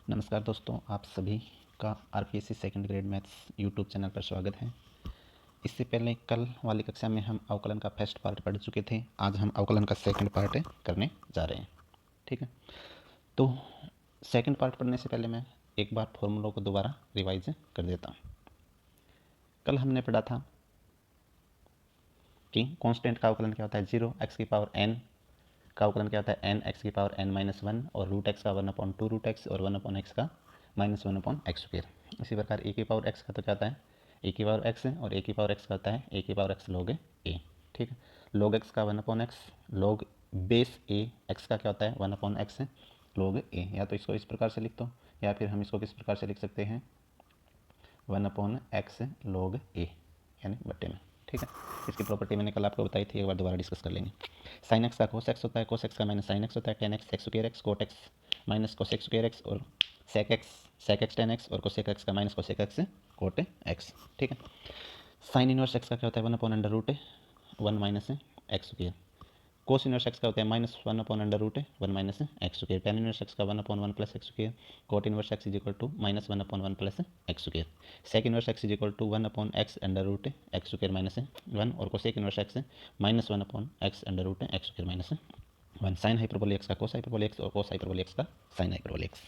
नमस्कार दोस्तों, आप सभी का RPSC second grade maths YouTube channel पर स्वागत है। इससे पहले कल वाली कक्षा में हम अवकलन का फर्स्ट पार्ट पढ़ चुके थे। आज हम अवकलन का सेकंड पार्ट करने जा रहे हैं। ठीक है, तो सेकंड पार्ट पढ़ने से पहले मैं एक बार फॉर्मूलों को दोबारा रिवाइज कर देता हूँ। कल हमने पढ़ा था कि कांस्टेंट का अवकलन क्या होता है, 0x⁴n का अवकलन क्या होता है, n(x⁴n-1) और √x का 1/2√x और 1/x का -1/x²। इसी प्रकार e⁴x का तो क्या होता है, e⁴x और e⁴x का होता है e⁴x log a। ठीक है, log x का 1/x, log base a x का क्या होता है 1/x log a। या तो इसको इस प्रकार से लिख दो या फिर हम इसको किस प्रकार से लिख सकते हैं 1/x log a यानी बट्टे में। ठीक है, इसकी प्रॉपर्टी मैंने कल आपको बताई थी, एक बार दोबारा डिस्कस कर लेंगे। साइन एक्स का कोस एक्स होता है, कोस एक्स का माइनस साइन एक्स होता है, tan x sec square x, cot x minus cosec square x और सेक एक्स टेन एक्स और कोसेक एक्स का minus cosec x cot x. ठीक है, साइन इनवर्स एक्स का क्या होता है 1/√1 minus x square. Cos inverse x का होता है -1/√1 minus x square. Tan inverse x का 1/1 plus x square. Cot inverse x is equal to -1/1 plus x square. Sec inverse x is equal to 1/x square minus 1 और cosec inverse x -1/x minus 1। Sine hyperbolic x का cos hyperbolic x और cos hyperbolic x का sine hyperbolic x.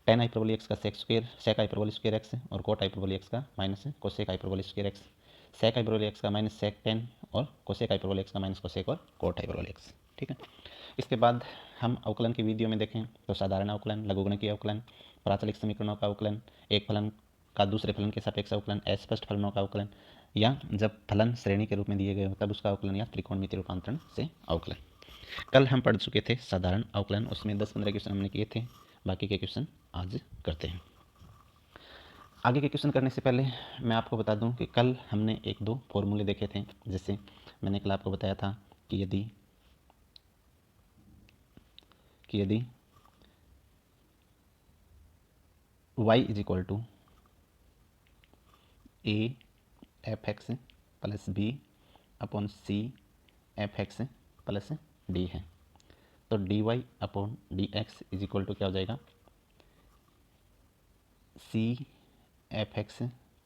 Tan hyperbolic x का sec square, sec hyperbolic square x और cot hyperbolic x का minus cosec hyperbolic square x. Sec hyperbolic x का minus sec tan और cosec hyperbolic x का minus cosec और cot hyperbolic x. ठीक है, इसके बाद हम अवकलन की वीडियो में देखें तो साधारण अवकलन, लघुगणकीय अवकलन, प्राचलिक समीकरणों का अवकलन, एक फलन का दूसरे फलन के सापेक्ष अवकलन, अस्पष्ट फलनों का अवकलन या जब फलन श्रेणी के रूप में दिए गए हो तब उसका अवकलन या त्रिकोणमितीय रूपांतरण से अवकलन। कल हम पढ़ चुके थे साधारण अवकलन, उसमें 10-15 क्वेश्चन हमने किए थे। बाकी के क्वेश्चन आज करते हैं। आगे के क्वेश्चन करने से पहले मैं आपको बता दूं कि कल हमने एक दो फॉर्मूले देखे थे। जैसे मैंने कल आपको बताया था कि यदि y is equal to a f(x) plus b upon c f(x) plus d है, तो dy upon dx is equal to क्या हो जाएगा c f(x)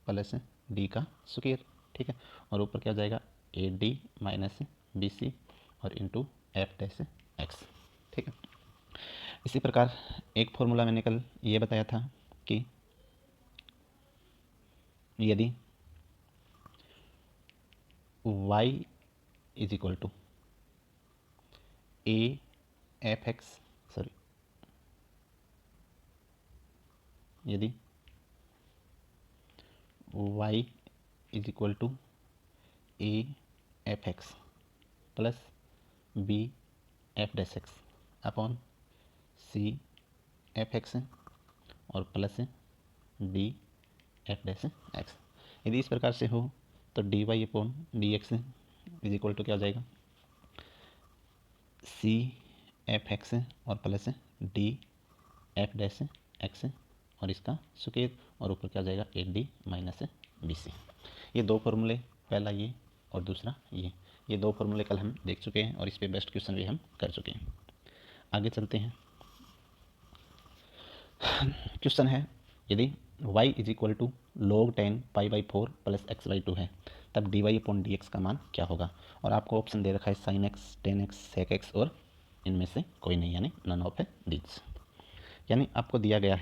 प्लस d का स्क्वायर। ठीक है, और ऊपर क्या हो जाएगा ad माइनस bc और इंटू f(x). ठीक है, इसी प्रकार एक फॉर्मूला मैंने कल ये बताया था कि यदि y is equal to a f(x) sorry, यदि y is equal to a f(x) plus b f(x) upon c f(x) और प्लस d f(x). यदि इस प्रकार से हो तो dy upon dx is equal to क्या हो जाएगा c f(x) और प्लस d f(x) और इसका स्क्वायर और ऊपर क्या हो जाएगा ad माइनस bc। ये दो फॉर्मूले, पहला ये और दूसरा ये दो फॉर्मूले कल हम देख चुके हैं और इस पे बेस्ट क्वेश्चन भी हम कर चुके हैं। आगे चलते हैं। क्वेश्चन है यदि y is equal to log 10 π/4 plus x/2 है तब dy अपॉन dx का मान क्या होगा। और आपको ऑप्शन दे रखा है sin x, tan x, sec x और इनमें से कोई नहीं, यानी नन ऑफ दीज। यानी आपको दिया गया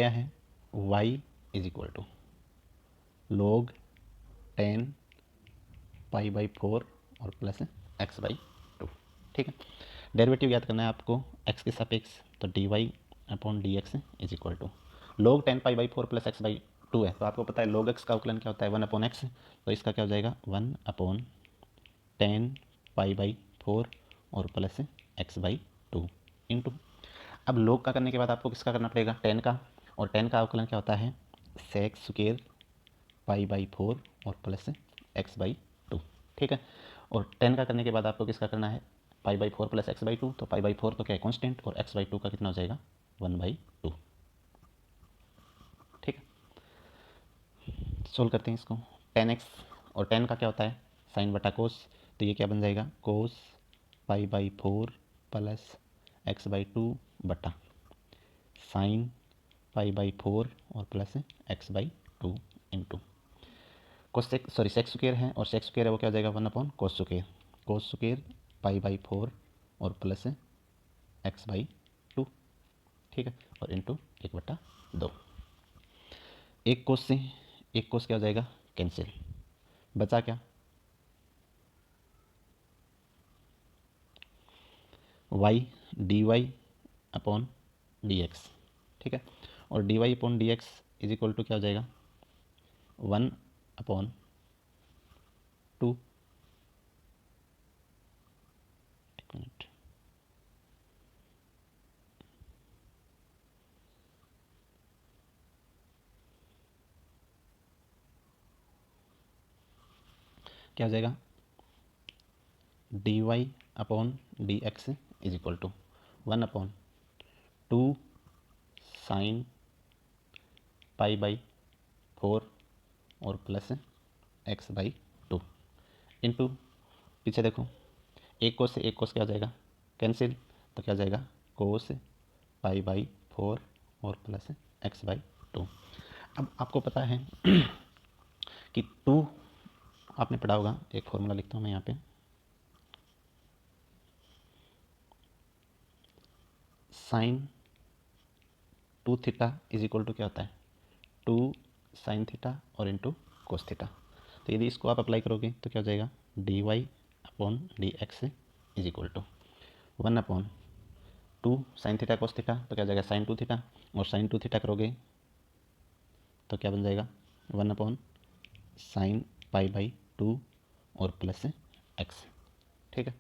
है y is equal to log 10 π/4 और प्लस x/2। ठीक है, डेरिवेटिव याद करना है आपको x के सापेक्ष, तो dy upon dx is equal to log 10 π/4 plus x/2 है, तो आपको पता है log x का अवकलन क्या होता है 1/x, तो इसका क्या हो जाएगा 1/10 π/4 और प्लस x/2 इंटू। अब log का करने के बाद आपको किसका करना पड़ेगा 10 का, और 10 का अवकलन क्या होता है सेक स्क्वायर π/4 और प्लस x/2। ठीक है, और 10 का करने के बाद आपको किसका करना है π/4 प्लस x/2, तो π/4 तो क्या है कॉन्स्टेंट और x/2 का कितना हो जाएगा 1/2। ठीक है, सोल्व करते हैं इसको। 10x और 10 का क्या होता है साइन बटा कोस, तो ये क्या बन जाएगा, cos pi by 4 plus x by 2 बटा साइन पाई बाई 4 और plus x by 2 into cosec sec x square है और सेक्स स्क्वायर है वो क्या हो जाएगा 1 upon cos square pi by 4 और प्लस एक्स बाई 2, ठीक है, और इंटू 1/2। एक कोस क्या हो जाएगा, कैंसिल, बचा क्या, y d y upon d x, ठीक है, और d y upon d x is equal to क्या हो जाएगा 1/2, एक मिनट, क्या हो जाएगा d y upon d x is equal to 1/2 sine pi by 4 और प्लस एक्स बाई 2 इंटू, पीछे देखो एक कोस से एक कोस क्या हो जाएगा कैंसिल, तो क्या हो जाएगा कोस पाई बाई 4 और प्लस एक्स बाई 2। अब आपको पता है कि 2 आपने पढ़ा होगा, एक फॉर्मूला लिखता हूँ मैं यहाँ पे, sine 2 theta is equal to क्या होता है 2 साइन थीटा और इंटू कोस थीटा। तो यदि इसको आप अप्लाई करोगे तो क्या हो जाएगा d y upon d x is equal to 1/2 sine theta cos theta, तो क्या हो जाएगा साइन 2 थीटा, और साइन 2 थीटा करोगे तो क्या बन जाएगा 1 साइन पाई बाई 2 और प्लस एक्स, ठीक है,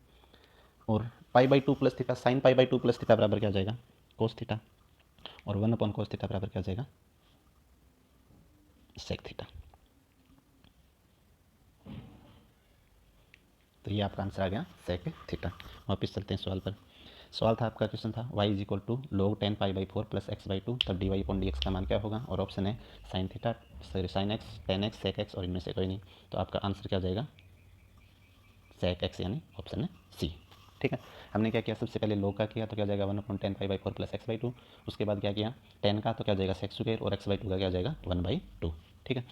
और pi by 2 plus theta, sign pi by 2 plus theta बराबर क्या हो जाएगा कोस थीटा, और 1/cos थीटा बराबर क्या हो जाएगा सेक थीटा। तो ये आपका आंसर आ गया सेक थीटा। वापस चलते हैं सवाल पर। सवाल था आपका, क्वेश्चन था y is equal to log 10 pi by 4 plus x by 2, तब d y upon d x का मान क्या होगा, और ऑप्शन है sine theta, sorry sine x, tan x, sec x और इनमें से कोई नहीं। तो आपका आंसर क्या हो जाएगा सेक एक्स, यानी ऑप्शन है सी, ठीक है। हमने क्या किया, सबसे पहले log का किया तो क्या हो जाएगा 1/10 पाई बाई 4 प्लस एक्स बाई 2, उसके बाद क्या किया 10 का तो क्या हो जाएगा सेक्स स्क्वायर, और एक्स बाई 2 का क्या हो जाएगा 1/2, ठीक है।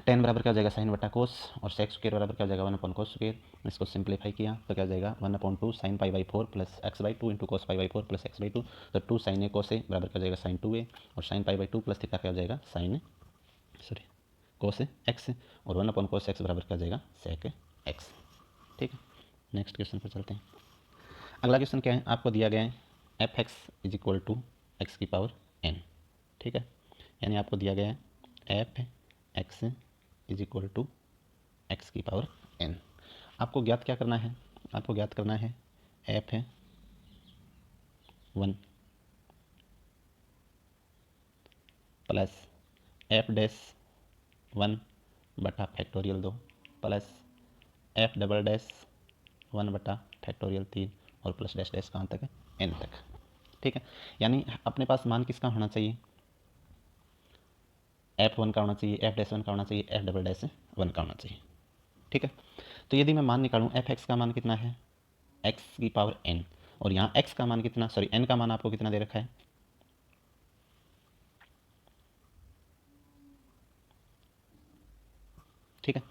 10 बराबर क्या हो जाएगा साइन बटा कोस, और सेक्स स्क्वायर बराबर क्या हो जाएगा 1/cos स्क्वायर। इसको सिंप्लीफाई किया तो क्या हो जाएगा 1/2 sine pi by 4 plus x by 2 into cos pi by 4 plus x by 2। तो 2 साइन ए कोस ए बराबर क्या हो जाएगा साइन 2a, और sign pi by 2 plus theta क्या हो जाएगा साइन सॉरी कोस एक्स, और 1/cos एक्स बराबर क्या हो जाएगा सेक एक्स, ठीक है। नेक्स्ट क्वेश्चन पर चलते हैं। अगला क्वेश्चन क्या है, आपको दिया गया है f x is equal to x की पावर एन, ठीक है, यानी आपको दिया गया है f x is equal to x की पावर एन। आपको ज्ञात क्या करना है, आपको ज्ञात करना है एफ है 1 प्लस एफ डैश 1 बटा factorial 2 plus F double dash 1 बटा फैक्टोरियल 3 और प्लस डैश डैश कहाँ तक है एन तक, ठीक है। यानी अपने पास मान किसका होना चाहिए, f1 का होना चाहिए, f डैश 1 का होना चाहिए, f डबल डैश 1 का होना चाहिए, ठीक है। तो यदि मैं मान निकालूं एफ एक्स का मान कितना है x की पावर n, और यहाँ x का मान कितना, सॉरी n का मान आपको कितना दे रखा है, ठीक है।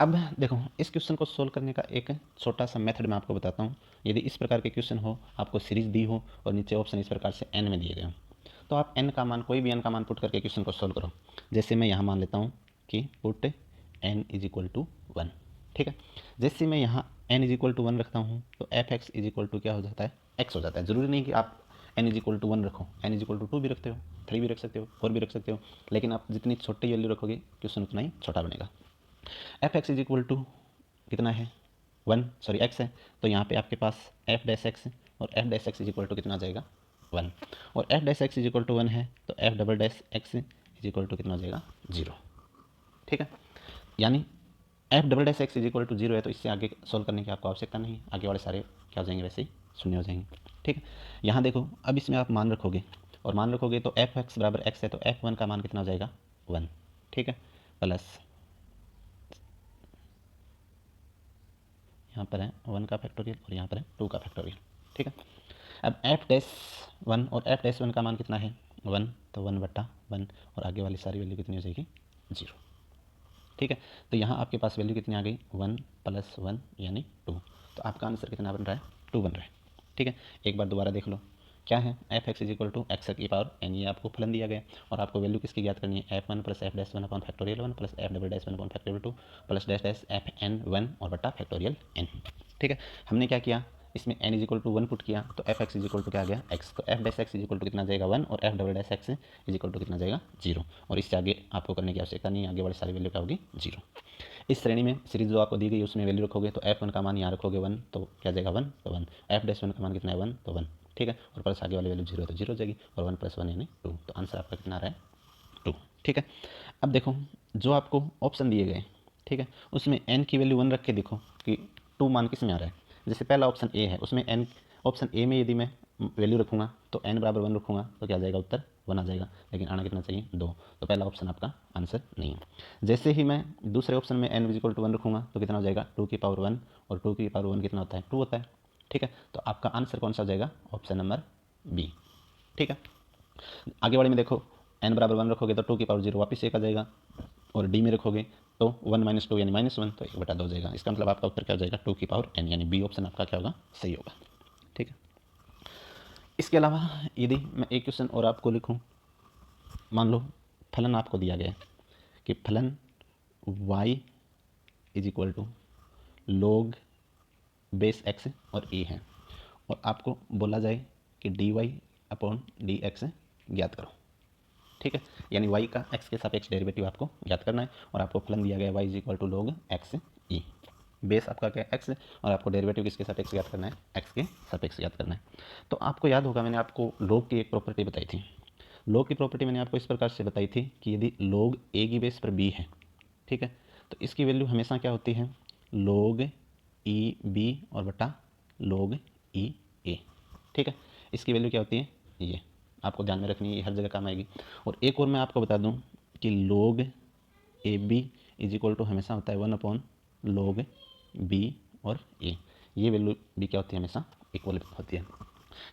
अब देखो इस क्वेश्चन को सोल्व करने का एक छोटा सा मेथड मैं आपको बताता हूँ। यदि इस प्रकार के क्वेश्चन हो, आपको सीरीज दी हो और नीचे ऑप्शन इस प्रकार से n में दिए गए हो, तो आप n का मान, कोई भी n का मान पुट करके क्वेश्चन को सोल्व करो। जैसे मैं यहाँ मान लेता हूँ कि put n is equal to 1, ठीक है। जैसे मैं यहाँ n इज इक्वल टू 1 रखता हूँ तो f x is equal to क्या हो जाता है x हो जाता है। ज़रूरी नहीं कि आप n इज इक्वल टू 1 रखो, n इज इक्वल टू 2 भी रखते हो, 3 भी रख सकते हो, 4 भी रख सकते हो, लेकिन आप जितनी छोटी वैल्यू रखोगे क्वेश्चन उतना ही छोटा बनेगा। F x is equal to कितना है 1, सॉरी x है, तो यहाँ पे आपके पास एफ डैश एक्स है, और f dash x is equal to कितना आ जाएगा 1, और f dash x is equal to 1 है तो f double dash x is equal to कितना हो जाएगा 0, ठीक है। यानी f double dash x is equal to 0 है, तो इससे आगे सोल्व करने की आपको आवश्यकता नहीं, आगे वाले सारे क्या हो जाएंगे वैसे ही शून्य हो जाएंगे, ठीक है। यहाँ देखो अब इसमें आप मान रखोगे, और मान रखोगे तो एफ एक्स बराबर एक्स है, तो एफ 1 का मान कितना हो जाएगा 1, ठीक है, प्लस यहाँ पर है 1 का फैक्टोरियल और यहाँ पर है 2 का फैक्टोरियल। ठीक है, अब f'1 और f'1 का मान कितना है 1, तो 1/1 और आगे वाली सारी वैल्यू कितनी हो जाएगी 0। ठीक है, तो यहाँ आपके पास वैल्यू कितनी आ गई 1 + 1 यानी 2, तो आपका आंसर कितना बन रहा है 2 बन रहा है। ठीक है, एक बार दोबारा देख लो क्या है f(x) = x की पावर n, ये आपको फलन दिया गया और आपको वैल्यू किसकी ज्ञात करनी है f1 + f'1 upon factorial 1 + f'1 upon factorial 2 plus dash dash fn1 और बटा फैक्टोरियल n। ठीक है, हमने क्या किया इसमें n = 1 पुट किया तो f(x) = क्या आ गया x, तो f'(x) = कितना जाएगा 1 और f'(x) = कितना जाएगा 0, और इससे आगे आपको करने की आवश्यकता नहीं है, आगे वाली सारी वैल्यू क्या होगी 0। इस श्रेणी में सीरीज जो आपको दी गई उसमें वैल्यू रखोगे तो f1 का मान यहाँ रखोगे 1 तो क्या जाएगा 1, तो 1, f'1 का मान कितना है 1 तो 1। ठीक है, और प्लस आगे वाली वैल्यू 0 तो 0 हो जाएगी और 1 + 1 यानी 2, तो आंसर आपका कितना आ रहा है 2। ठीक है, अब देखो जो आपको ऑप्शन दिए गए, ठीक है, उसमें n की वैल्यू 1 रख के देखो कि 2 मान किस में आ रहा है। जैसे पहला ऑप्शन ए है, उसमें n ऑप्शन ए में यदि मैं वैल्यू रखूँगा तो n = 1 रखूँगा तो क्या जाएगा उत्तर 1 आ जाएगा, लेकिन आना कितना चाहिए 2, तो पहला ऑप्शन आपका आंसर नहीं है। जैसे ही मैं दूसरे ऑप्शन में n = 1 रखूँगा तो कितना हो जाएगा 2 की पावर 1 और 2 की पावर 1 कितना होता है 2 होता है। ठीक है, तो आपका आंसर कौन सा हो जाएगा ऑप्शन नंबर बी। ठीक है, आगे वाले में देखो n = 1 रखोगे तो 2 की पावर 0 वापस 1 आ जाएगा और डी में रखोगे तो 1 - 2 यानी -1 तो 1/2 हो जाएगा। इसका मतलब आपका उत्तर क्या हो जाएगा 2 की पावर n, यानी बी ऑप्शन आपका क्या होगा सही होगा। ठीक है, इसके अलावा यदि मैं एक क्वेश्चन और आपको लिखूं, मान लो फलन आपको दिया गया है कि फलन y = log बेस x और a है और आपको बोला जाए कि dy/dx ज्ञात करो। ठीक है, यानी y का x के सापेक्ष डेरिवेटिव आपको ज्ञात करना है और आपको फलन दिया गया y = log x e, base आपका क्या है x और आपको डेरिवेटिव किसके सापेक्ष ज्ञात करना है x के सापेक्ष ज्ञात करना है। तो आपको याद होगा मैंने आपको log की एक प्रॉपर्टी बताई थी। log की प्रॉपर्टी मैंने आपको इस प्रकार से बताई थी कि यदि log a की बेस पर b है, ठीक है, तो इसकी वैल्यू हमेशा क्या होती है log e b और बटा log e a। ठीक है, इसकी वैल्यू क्या होती है ये आपको ध्यान में रखनी है, ये हर जगह काम आएगी। और एक और मैं आपको बता दूं कि log ab = हमेशा होता है 1/log b और a, ये वैल्यू भी क्या होती है हमेशा इक्वल होती है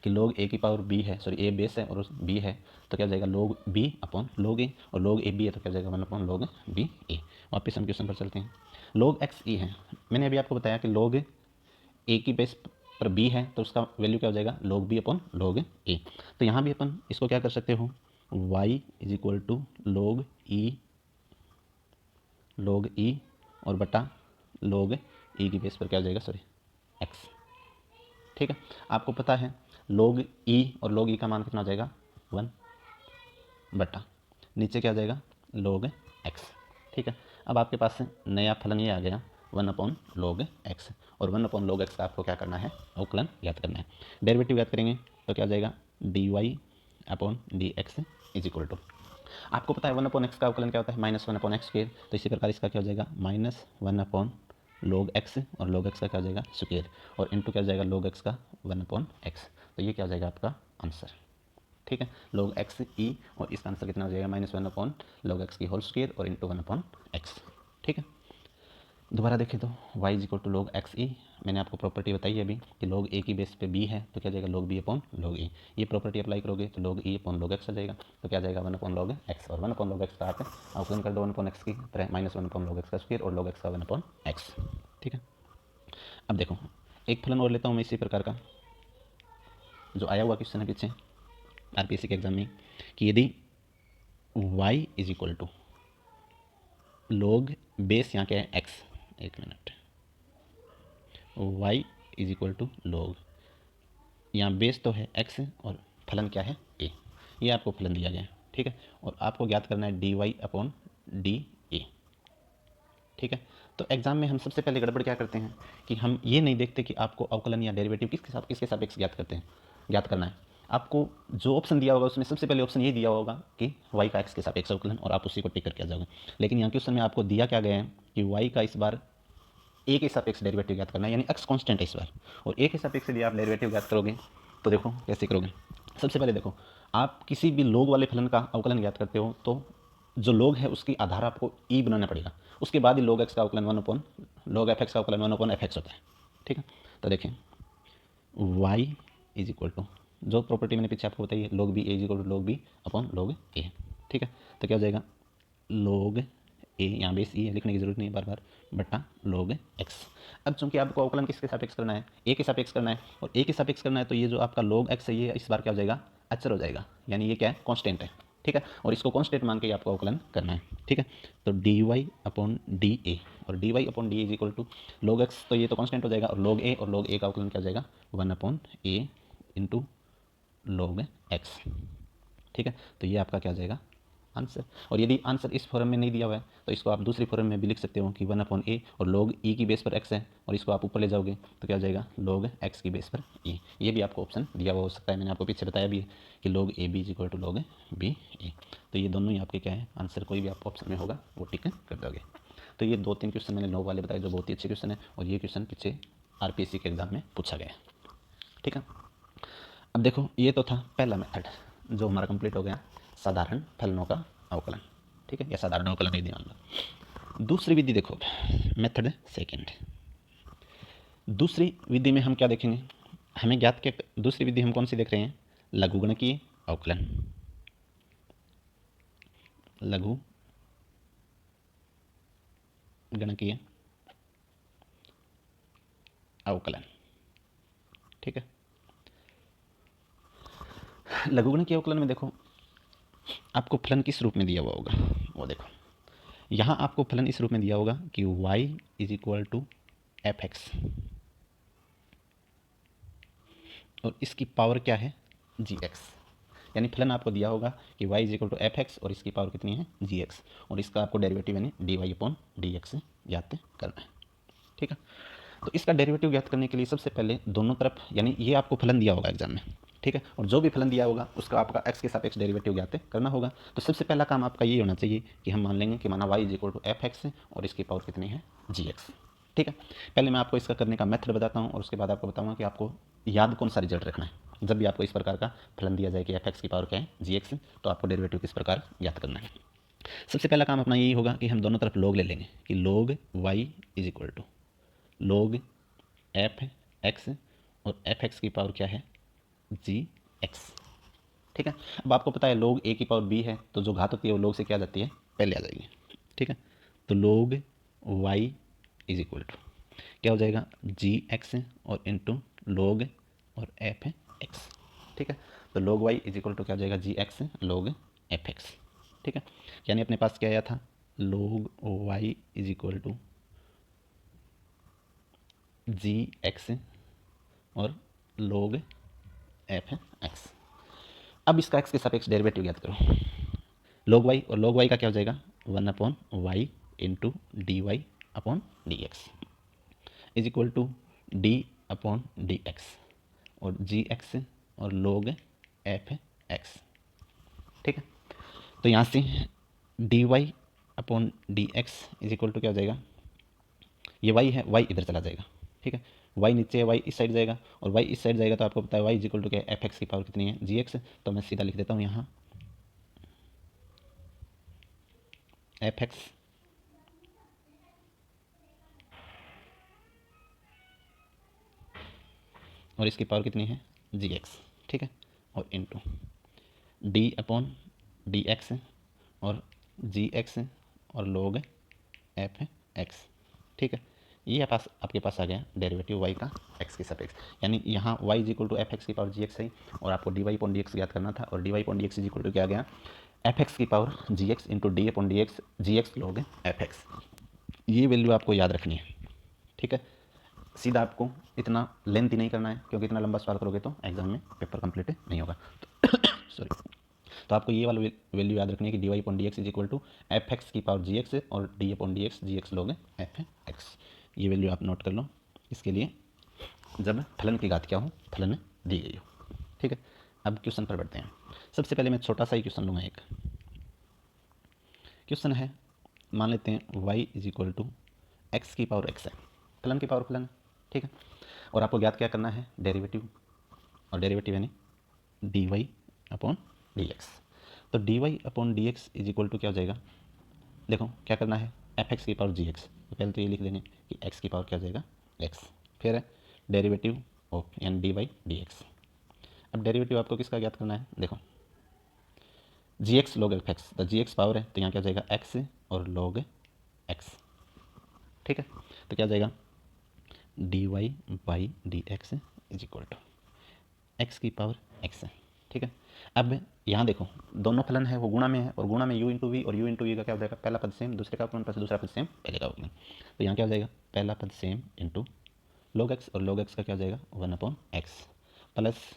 कि log a की पावर b है, सॉरी a बेस है और b है तो क्या हो जाएगा log b/log a, और log ab है तो क्या हो जाएगा 1/log b a। वापस हम क्वेश्चन पर चलते हैं। log x e है, मैंने अभी आपको बताया कि log a की बेस पर b है तो उसका वैल्यू क्या हो जाएगा log b/log a। तो यहाँ भी अपन इसको क्या कर सकते हो y = log e और बटा log e की बेस पर क्या हो जाएगा सॉरी x। ठीक है, आपको पता है log e और log e का मान कितना हो जाएगा 1 बटा नीचे क्या आ जाएगा log x। ठीक है, अब आपके पास नया फलन ये आ गया 1/log x, और 1/log x का आपको क्या करना है अवकलन ज्ञात करना है। डेरिवेटिव ज्ञात करेंगे तो क्या आ जाएगा dy/dx = आपको पता है 1/x का अवकलन क्या होता है -1/x², तो इसी प्रकार इसका क्या हो जाएगा -1/log x और log x का क्या हो जाएगा स्क्वायर और इनटू क्या हो जाएगा log x का 1/x, तो ये क्या हो जाएगा आपका आंसर। ठीक है, log x e और इसका आंसर कितना हो जाएगा -1/log x की होल स्क्वायर और इंटू 1/x। ठीक है, दोबारा देखें तो y = log x e, मैंने आपको प्रॉपर्टी बताई है अभी कि log a की बेस पे b है तो क्या जाएगा log b/log a, ये प्रॉपर्टी अप्लाई करोगे तो log e/log x आ जाएगा तो क्या जाएगा 1/log x, और 1/log x का आप अवकलन कर दो 1/x की तरह -1/log x का स्क्वायर और log x का 1/x। ठीक है, अब देखो एक फलन और लेता हूँ मैं इसी प्रकार का जो आया हुआ क्वेश्चन है पीछे आरपीएससी के एग्जाम में कि यदि y = log बेस यहाँ क्या है x, एक मिनट, y = log यहाँ बेस तो है x और फलन क्या है a, ये आपको फलन दिया गया है। ठीक है, और आपको ज्ञात करना है dy/dA। ठीक है, तो एग्जाम में हम सबसे पहले गड़बड़ क्या करते हैं कि हम ये नहीं देखते कि आपको अवकलन या डेरिवेटिव किसके सापेक्ष ज्ञात करना है। आपको जो ऑप्शन दिया होगा उसमें सबसे पहले ऑप्शन ये दिया होगा कि y का x के सापेक्ष अवकलन, और आप उसी को टिक करके आ जाओगे। लेकिन यहाँ क्वेश्चन में आपको दिया क्या गया है कि y का इस बार a के सापेक्ष डेरिवेटिव ज्ञात करना है, यानी x कांस्टेंट है इस बार, और a के सापेक्ष यदि आप डेरिवेटिव ज्ञात करोगे तो देखो कैसे करोगे। सबसे पहले देखो आप किसी भी log वाले फलन का अवकलन ज्ञात करते हो तो जो log है उसकी आधार आपको e बनाना पड़ेगा, उसके बाद ही log x का अवकलन 1/log fx का अवकलन 1/fx होता है। ठीक है। तो देखें y इज इक्वल टू, जो प्रॉपर्टी मैंने पीछे आपको बताई है, log b a is equal to log b upon log a, ठीक है। तो क्या हो जाएगा log a, यहाँ बेस ई है, लिखने की जरूरत नहीं है बार बार, बटा log x। अब चूंकि आपको अवकलन किसके सापेक्ष करना है, a के सापेक्ष करना है, और a के सापेक्ष करना है तो ये जो आपका log x है ये इस बार क्या हो जाएगा अचर हो जाएगा, यानी ये क्या है कांस्टेंट है, ठीक है। और इसको कांस्टेंट मान के आपको अवकलन करना है, ठीक है। तो d y upon d a, और d y upon d is equal to log x, तो ये तो कांस्टेंट हो जाएगा, और log a का अवकलन क्या हो जाएगा 1 upon a into log x, ठीक है। तो ये आपका क्या हो जाएगा आंसर। और यदि आंसर इस फॉर्म में नहीं दिया हुआ है तो इसको आप दूसरी फॉर्म में भी लिख सकते हो कि 1 अपॉन ए, और log e की बेस पर x है, और इसको आप ऊपर ले जाओगे तो क्या हो जाएगा log x की बेस पर e। ये भी आपको ऑप्शन दिया हुआ हो सकता है, मैंने आपको पीछे बताया भी है कि log a b is equal to log b a. तो ये दोनों ही आपके क्या है आंसर, कोई भी आपको ऑप्शन में होगा वो टिक कर दोगे। तो ये 2-3 क्वेश्चन मैंने लॉग वाले बताए जो बहुत ही अच्छे क्वेश्चन है, और ये क्वेश्चन पीछे RPSC के एग्जाम में पूछा गया, ठीक है। अब देखो ये तो था पहला मेथड जो हमारा कंप्लीट हो गया, साधारण फलनों का अवकलन, ठीक है, या साधारण अवकलन विधि मान लो। दूसरी विधि देखो, मेथड सेकंड। दूसरी विधि में हम क्या देखेंगे, हमें ज्ञात के दूसरी विधि हम कौन सी देख रहे हैं, लघुगणकीय अवकलन, लघु गणकीय अवकलन, ठीक है। लघुगणकीय अवकलन में देखो आपको फलन किस रूप में दिया हुआ होगा, वो देखो यहाँ आपको फलन इस रूप में दिया होगा कि y is equal to f x, और इसकी पावर क्या है जी एक्स, यानी फलन आपको दिया होगा कि y is equal to f x और इसकी पावर कितनी है जी एक्स, और इसका आपको डेरिवेटिव यानी d y upon d x ज्ञात करना है, ठीक है। तो इसका डेरिवेटिव ज्ञात करने के लिए सबसे पहले दोनों तरफ, यानी ये आपको फलन दिया होगा एग्जाम में, ठीक है, और जो भी फलन दिया होगा उसका आपका x के सापेक्ष डेरिवेटिव ज्ञात करना होगा। तो सबसे पहला काम आपका ये होना चाहिए कि हम मान लेंगे कि माना y is equal to f x और इसकी पावर कितनी है जी एक्स, ठीक है। पहले मैं आपको इसका करने का मेथड बताता हूँ, और उसके बाद आपको बताऊँगा कि आपको याद कौन सा रिजल्ट रखना है जब भी आपको इस प्रकार का फलन दिया जाए कि एफ एक्स की पावर क्या है जी एक्स, तो आपको डेरिवेटिव किस प्रकार ज्ञात करना है। सबसे पहला काम अपना यही होगा कि हम दोनों तरफ log ले लेंगे कि log y is equal to log f x, और एफ एक्स की पावर क्या है जी एक्स, ठीक है। अब आपको पता है log a की पावर b है, तो जो घात होती है वो log से क्या आ जाती है पहले आ जाएगी, ठीक है। तो log y is equal to क्या हो जाएगा जी एक्स और इंटू log और एफ एक्स, ठीक है। तो log y is equal to क्या हो जाएगा g x log f x, ठीक है। यानी अपने पास क्या आया था log y is equal to g x और log एफ एक्स। अब इसका x के सापेक्ष डेरिवेटिव ज्ञात करो, log y, और log y का क्या हो जाएगा 1 upon y into d y upon d x is equal to d upon d x और जी एक्स और log एफ एक्स, ठीक है। तो यहाँ से d y upon d x is equal to क्या हो जाएगा, ये y है, y इधर चला जाएगा, ठीक है। y नीचे है, y इस साइड जाएगा, और y इस साइड जाएगा, तो आपको पता है y इज इक्वल टू क्या है एफ एक्स की पावर कितनी है जी एक्स। तो मैं सीधा लिख देता हूँ यहाँ एफ एक्स और इसकी पावर कितनी है जी एक्स, ठीक है, और into d upon d x और जी एक्स और log एफ एक्स, ठीक है। ये पास आपके पास आ गया डेरिवेटिव y का x के सापेक्ष, यानी यहाँ y is equal to f x की पावर जी एक्स है, और आपको d y upon d x ज्ञात करना था, और d y upon d x is equal to क्या आ गया एफ एक्स की power g x into d upon d x g x log f x. ये वैल्यू आपको याद रखनी है, ठीक है। सीधा आपको इतना लेंथ नहीं करना है, क्योंकि इतना लंबा सवाल करोगे तो एग्जाम में पेपर कंप्लीट नहीं होगा। सॉरी, तो आपको ये वाला वैल्यू याद रखनी है कि d y upon d x is equal to f x की पावर जी एक्स और d upon d x g x log f x. ये वैल्यू आप नोट कर लो इसके लिए जब फलन की घात क्या हो फलन दी गई हो, ठीक है। अब क्वेश्चन पर बढ़ते हैं। सबसे पहले मैं छोटा सा ही क्वेश्चन लूँगा, एक क्वेश्चन है, मान लेते हैं y is equal to x की पावर एक्स है, फलन की पावर फलन है, ठीक है। और आपको ज्ञात क्या करना है डेरिवेटिव, और डेरिवेटिव यानी d y upon d x. तो d y upon d x is equal to क्या हो जाएगा, देखो क्या करना है एफ एक्स की पावर जी एक्स, तो पहले तो ये लिख देंगे कि एक्स की पावर क्या हो जाएगा एक्स, फिर है डेरिवेटिव ऑफ यानी डी बाई डी एक्स। अब डेरिवेटिव आपको किसका ज्ञात करना है, देखो जी एक्स लॉग एफ एक्स, तो जी एक्स पावर है तो यहाँ क्या हो जाएगा एक्स और लॉग एक्स, ठीक है। तो क्या हो जाएगा d y by d x is equal to x की पावर एक्स है, ठीक है। अब यहाँ देखो दोनों फलन है वो गुणा में है, और गुणा में u इंटू वी, और u इंटू वी का क्या हो जाएगा, पहला पद सेम दूसरे का अवकलन प्लस दूसरा पद सेम पहले का अवकलन। तो यहाँ क्या हो जाएगा पहला पद सेम इंटू लॉग एक्स, और लॉग एक्स का क्या हो जाएगा 1/x प्लस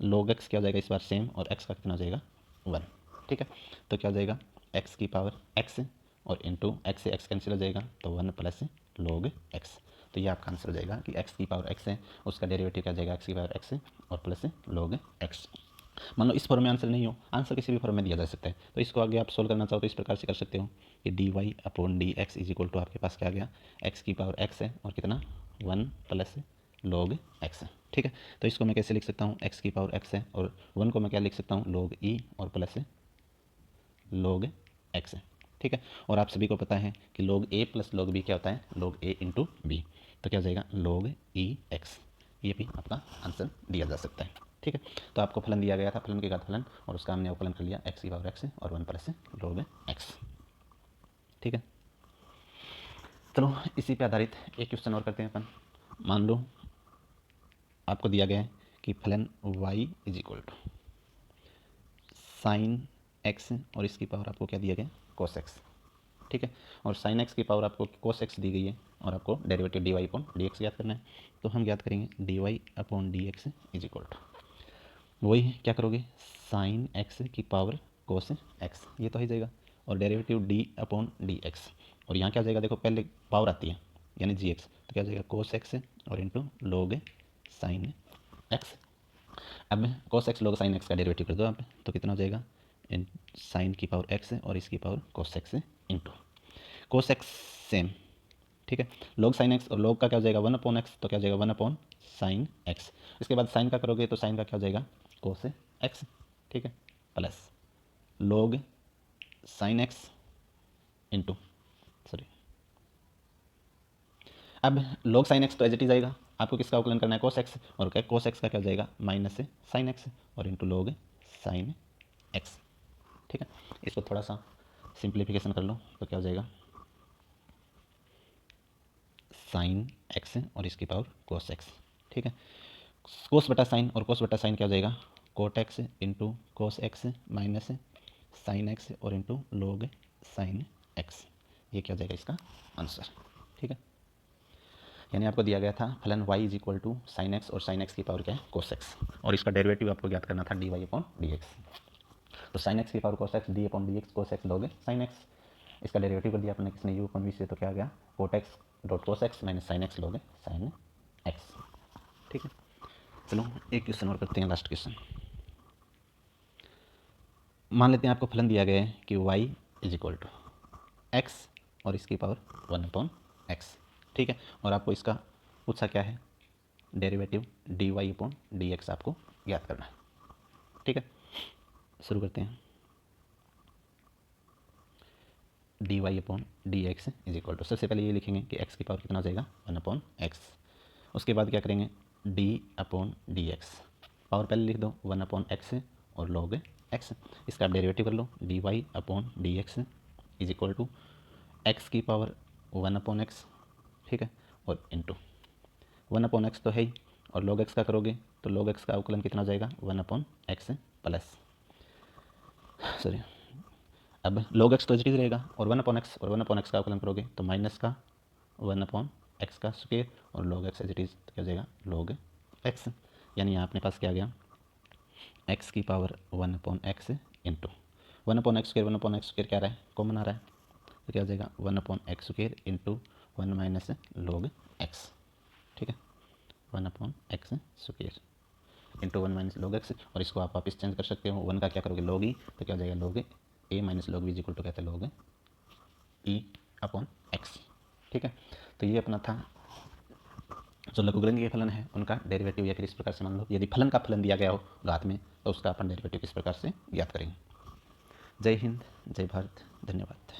लॉग एक्स क्या हो जाएगा इस बार सेम, और x का कितना हो जाएगा 1, ठीक है। तो क्या हो जाएगा x की पावर x और इंटू x से x कैंसिल हो जाएगा तो 1 प्लस लॉग x। तो ये आपका आंसर हो जाएगा कि x की पावर x है, उसका डेरिवेटिव क्या हो जाएगा x की पावर x और प्लस लॉग x। मान लो इस फॉर्म में आंसर नहीं हो, आंसर किसी भी फॉर्म में दिया जा सकता है, तो इसको आगे आप सोल्व करना चाहो तो इस प्रकार से कर सकते हो कि d y upon d x is equal to आपके पास क्या आ गया x की पावर x है और कितना 1 प्लस लॉग x है, ठीक है। तो इसको मैं कैसे लिख सकता हूँ x की पावर x है और 1 को मैं क्या लिख सकता हूँ log e और प्लस log x है, ठीक है। और आप सभी को पता है कि log a plus log b क्या होता है log a इंटू बी, तो क्या हो जाएगा log e x, ये भी आपका आंसर दिया जा सकता है, ठीक है। तो आपको फलन दिया गया था, फलन के घात फलन, और उसका हमने अवकलन कर लिया x की पावर x और 1 प्लस log x, ठीक है। चलो इसी पे आधारित एक क्वेश्चन और करते हैं अपन। मान लो आपको दिया गया है कि फलन y is equal to sine x और इसकी पावर आपको क्या दिया गया cos x, ठीक है। और साइन x की पावर आपको cos x दी गई है और आपको derivative d y upon d x ज्ञात करना है। तो हम ज्ञात करेंगे d y upon d x is equal to वही है, क्या करोगे साइन x की पावर cos x, ये तो हो जाएगा, और derivative d upon d x, और यहाँ क्या हो जाएगा देखो पहले पावर आती है यानी जी एक्स, तो क्या हो जाएगा cos x और इंटू लॉग साइन x। अब cos x log sin x का डेरिवेटिव कर दो आप, तो कितना हो जाएगा इन साइन की पावर x है और इसकी power cos x into cos x same, ठीक है। log sin x और log का क्या हो जाएगा 1/x, तो क्या हो जाएगा 1 sin x। इसके बाद साइन का करोगे तो साइन का क्या हो जाएगा cos x, ठीक है, plus log sin x into sorry अब log sin x तो एज इट इज आएगा, आपको किसका अवकलन करना है cos x, और क्या cos x का क्या हो जाएगा माइनस से sin x और इंटू log sin x, ठीक है। इसको थोड़ा सा सिंप्लीफिकेशन कर लो तो क्या हो जाएगा sin x और इसकी पावर cos x, ठीक है। cos बटा साइन और cos बटा साइन क्या हो जाएगा cot x into cos x minus sin x और इंटू log sin x, ये क्या हो जाएगा इसका आंसर, ठीक है। यानी आपको दिया गया था फलन y is equal to sine x और साइन एक्स की पावर क्या है cos x, और इसका डेरिवेटिव आपको ज्ञात करना था d y upon d x. तो साइन एक्स की power cos x d upon d x cos x लोगे साइन एक्स, इसका डेरिवेटिव कर दिया आपने किसने u अपॉन वी से, तो क्या आ गया cot x dot cos x minus sine x लोगे साइन एक्स, ठीक है। चलो एक क्वेश्चन और करते हैं, लास्ट क्वेश्चन। मान लेते हैं आपको फलन दिया गया है कि y is equal to x और इसकी पावर 1/x, ठीक है। और आपको इसका पूछा क्या है derivative d y upon d x आपको ज्ञात करना है, ठीक है। शुरू करते हैं। D y upon d x is equal to, सबसे पहले ये लिखेंगे कि x की पावर कितना हो जाएगा 1/x। उसके बाद क्या करेंगे d upon d x, power पहले लिख दो 1/x और log x, इसका डेरिवेटिव कर लो d y upon d x is equal to x की पावर 1/x, ठीक है, और इंटू 1/x तो है ही, और log x का करोगे तो log x का अवकलन कितना हो जाएगा 1/x प्लस सॉरी अब log x तो एज रहेगा, और 1/x और 1/x का अवकलन करोगे तो माइनस का 1/x का स्क्वायर और log x as it is तो क्या हो जाएगा log x, यानी यहाँ अपने पास क्या आ गया x की power 1/x into 1/x square 1/x square क्या आ रहा है कॉमन आ रहा है, तो क्या हो जाएगा 1/x square into 1 minus log x, ठीक है, 1/x square into 1 minus log x, और इसको आप वापस चेंज कर सकते हो, 1 का क्या करोगे log e, तो क्या हो जाएगा log a minus log b is equal to कहते हैं log e अपॉन x, ठीक है। तो ये अपना था जो लघुगणकीय फलन है उनका डेरिवेटिव, या फिर इस प्रकार से मान लो यदि फलन का फलन दिया गया हो घात में तो उसका अपन डेरिवेटिव किस प्रकार से ज्ञात करेंगे। जय हिंद, जय भारत, धन्यवाद।